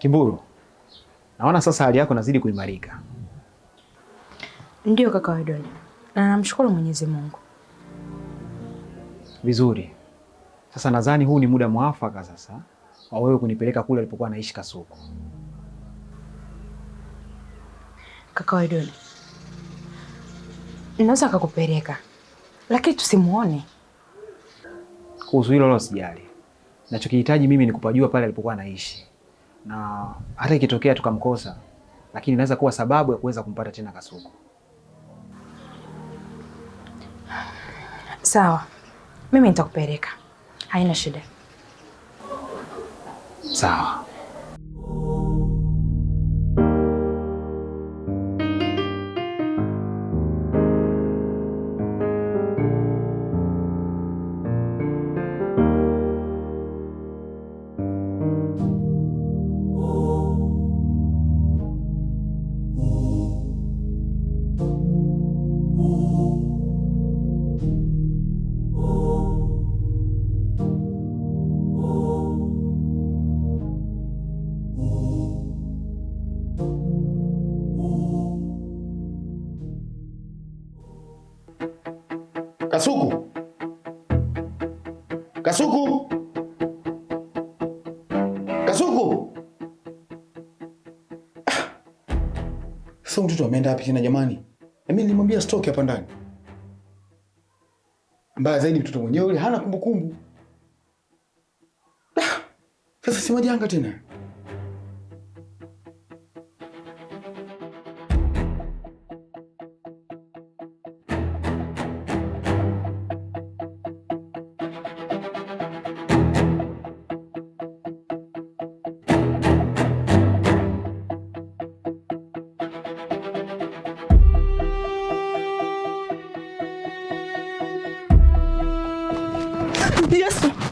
Kimburu, naona sasa hali yako inazidi kuimarika. Ndio kaka Wedoni, na namshukuru Mwenyezi Mungu. Vizuri. Sasa nadhani huu ni muda mwafaka sasa wa wewe kunipeleka kule alipokuwa anaishi Kasuku. Kaka Wedoni, naweza kukupeleka, lakini tusimuone. Kuhusu hilo leo sijali. Nachokihitaji mimi ni kupajua pale alipokuwa anaishi. Na hata ikitokea tukamkosa, lakini inaweza kuwa sababu ya kuweza kumpata tena Kasuku. Sawa. Mimi nitakupeleka. Haina shida. Sawa. Kasuku! Kasuku! Kasuku! Sasa mtoto ameenda wapi tena jamani? Na mimi nilimwambia stoke hapa ndani. Mbaya zaidi mtoto mwenyewe yule hana kumbukumbu. Sasa si majanga tena. Yesu!